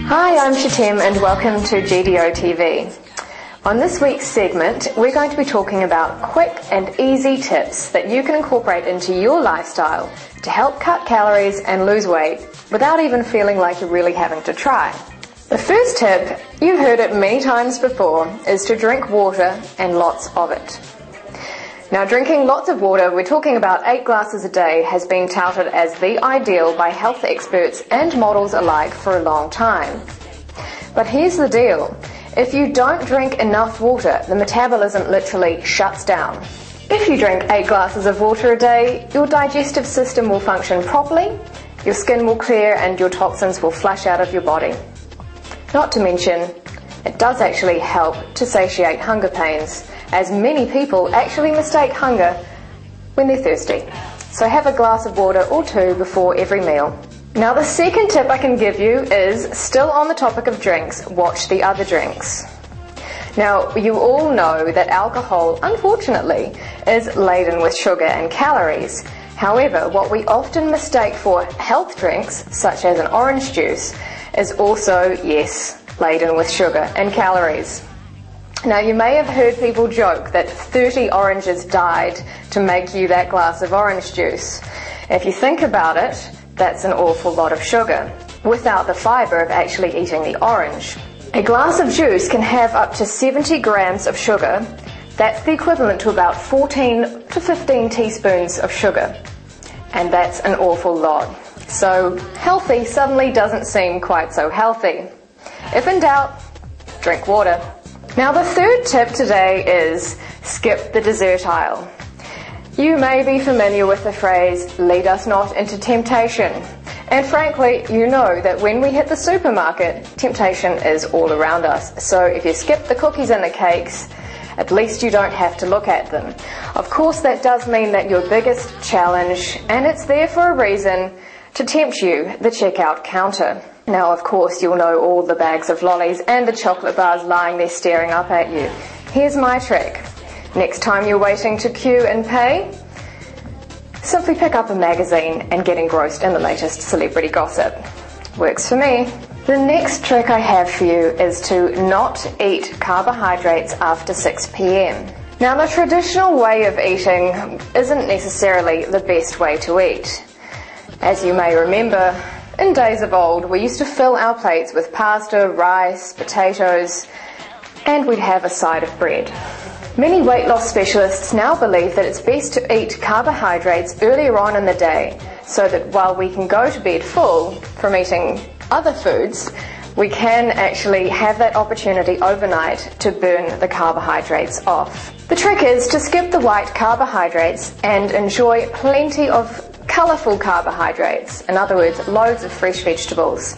Hi, I'm Shatem and welcome to GDO TV. On this week's segment, we're going to be talking about quick and easy tips that you can incorporate into your lifestyle to help cut calories and lose weight without even feeling like you're really having to try. The first tip, you've heard it many times before, is to drink water and lots of it. Now, drinking lots of water, we're talking about 8 glasses a day, has been touted as the ideal by health experts and models alike for a long time. But here's the deal. If you don't drink enough water, the metabolism literally shuts down. If you drink 8 glasses of water a day, your digestive system will function properly, your skin will clear and your toxins will flush out of your body. Not to mention, it does actually help to satiate hunger pains, as many people actually mistake hunger when they're thirsty. So have a glass of water or 2 before every meal. Now, the second tip I can give you is, still on the topic of drinks, watch the other drinks. Now, you all know that alcohol, unfortunately, is laden with sugar and calories. However, what we often mistake for health drinks, such as an orange juice, is also, yes, laden with sugar and calories. Now, you may have heard people joke that 30 oranges died to make you that glass of orange juice. If you think about it, that's an awful lot of sugar, without the fibre of actually eating the orange. A glass of juice can have up to 70 grams of sugar. That's the equivalent to about 14 to 15 teaspoons of sugar. And that's an awful lot. So healthy suddenly doesn't seem quite so healthy. If in doubt, drink water. Now, the third tip today is skip the dessert aisle. You may be familiar with the phrase, lead us not into temptation. And frankly, you know that when we hit the supermarket, temptation is all around us. So if you skip the cookies and the cakes, at least you don't have to look at them. Of course, that does mean that your biggest challenge, and it's there for a reason, to tempt you, the checkout counter. Now, of course, you'll know all the bags of lollies and the chocolate bars lying there staring up at you. Here's my trick. Next time you're waiting to queue and pay, simply pick up a magazine and get engrossed in the latest celebrity gossip. Works for me. The next trick I have for you is to not eat carbohydrates after 6 p.m. Now, the traditional way of eating isn't necessarily the best way to eat. As you may remember, in days of old, we used to fill our plates with pasta, rice, potatoes, and we'd have a side of bread. Many weight loss specialists now believe that it's best to eat carbohydrates earlier on in the day, so that while we can go to bed full from eating other foods, we can actually have that opportunity overnight to burn the carbohydrates off. The trick is to skip the white carbohydrates and enjoy plenty of colourful carbohydrates, in other words, loads of fresh vegetables.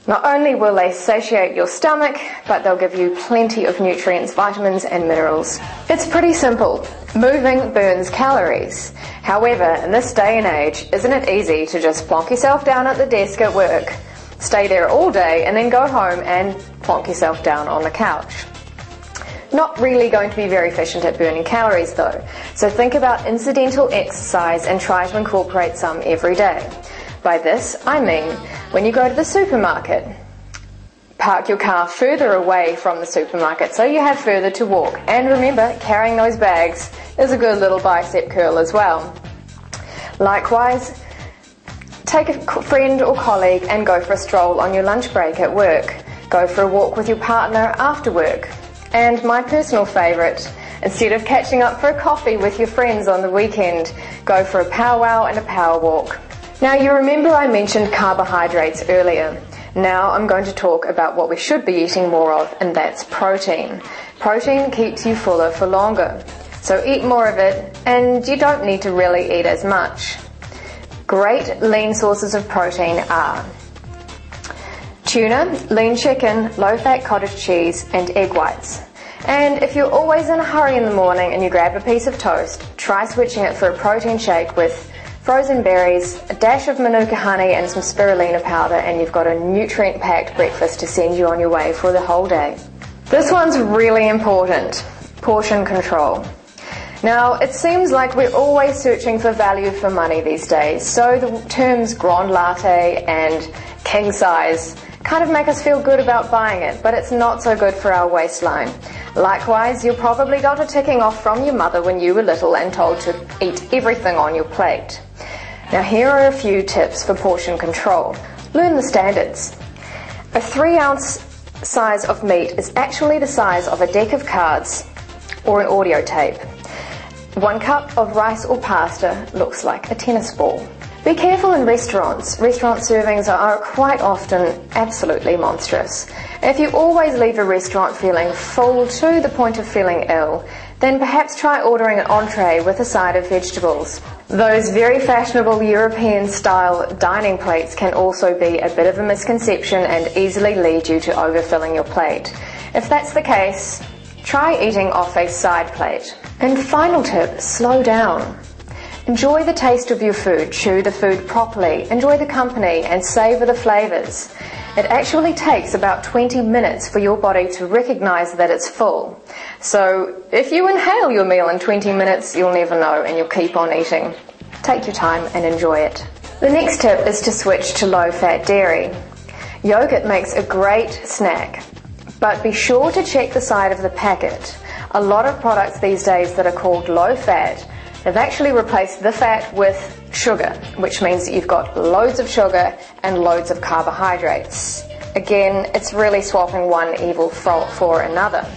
Not only will they satiate your stomach, but they'll give you plenty of nutrients, vitamins and minerals. It's pretty simple. Moving burns calories. However, in this day and age, isn't it easy to just plonk yourself down at the desk at work, stay there all day, and then go home and plonk yourself down on the couch? Not really going to be very efficient at burning calories though. So think about incidental exercise and try to incorporate some every day. By this, I mean, when you go to the supermarket, park your car further away from the supermarket so you have further to walk. And remember, carrying those bags is a good little bicep curl as well. Likewise, take a friend or colleague and go for a stroll on your lunch break at work. Go for a walk with your partner after work. And my personal favourite, instead of catching up for a coffee with your friends on the weekend, go for a powwow and a power walk. Now, you remember I mentioned carbohydrates earlier. Now I'm going to talk about what we should be eating more of, and that's protein. Protein keeps you fuller for longer. So eat more of it, and you don't need to really eat as much. Great lean sources of protein are tuna, lean chicken, low-fat cottage cheese, and egg whites. And if you're always in a hurry in the morning and you grab a piece of toast, try switching it for a protein shake with frozen berries, a dash of manuka honey and some spirulina powder, and you've got a nutrient-packed breakfast to send you on your way for the whole day. This one's really important, portion control. Now, it seems like we're always searching for value for money these days, so the terms grand latte and king size kind of make us feel good about buying it, but it's not so good for our waistline. Likewise, you probably got a ticking off from your mother when you were little and told to eat everything on your plate. Now here are a few tips for portion control. Learn the standards. A 3-ounce size of meat is actually the size of a deck of cards or an audio tape. 1 cup of rice or pasta looks like a tennis ball. Be careful in restaurants. Restaurant servings are quite often absolutely monstrous. If you always leave a restaurant feeling full to the point of feeling ill, then perhaps try ordering an entree with a side of vegetables. Those very fashionable European-style dining plates can also be a bit of a misconception and easily lead you to overfilling your plate. If that's the case, try eating off a side plate. And final tip, slow down. Enjoy the taste of your food, chew the food properly, enjoy the company and savour the flavours. It actually takes about 20 minutes for your body to recognise that it's full. So if you inhale your meal in 20 minutes, you'll never know and you'll keep on eating. Take your time and enjoy it. The next tip is to switch to low-fat dairy. Yogurt makes a great snack, but be sure to check the side of the packet. A lot of products these days that are called low-fat, they've actually replaced the fat with sugar, which means that you've got loads of sugar and loads of carbohydrates. Again, it's really swapping one evil for another.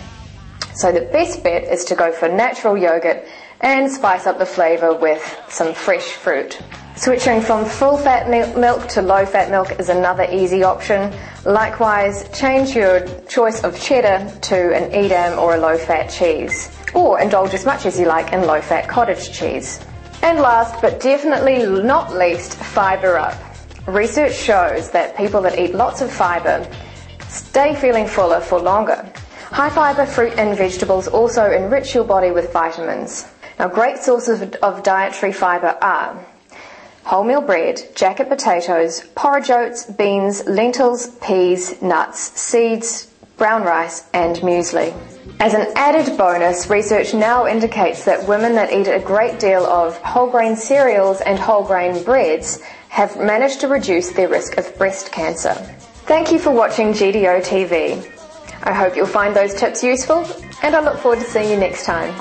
So the best bet is to go for natural yogurt and spice up the flavour with some fresh fruit. Switching from full-fat milk to low-fat milk is another easy option. Likewise, change your choice of cheddar to an Edam or a low-fat cheese, or indulge as much as you like in low-fat cottage cheese. And last but definitely not least, fibre up. Research shows that people that eat lots of fibre stay feeling fuller for longer. High fibre fruit and vegetables also enrich your body with vitamins. Now, great sources of dietary fibre are wholemeal bread, jacket potatoes, porridge oats, beans, lentils, peas, nuts, seeds, brown rice and muesli. As an added bonus, research now indicates that women that eat a great deal of whole grain cereals and whole grain breads have managed to reduce their risk of breast cancer. Thank you for watching GDO TV. I hope you'll find those tips useful and I look forward to seeing you next time.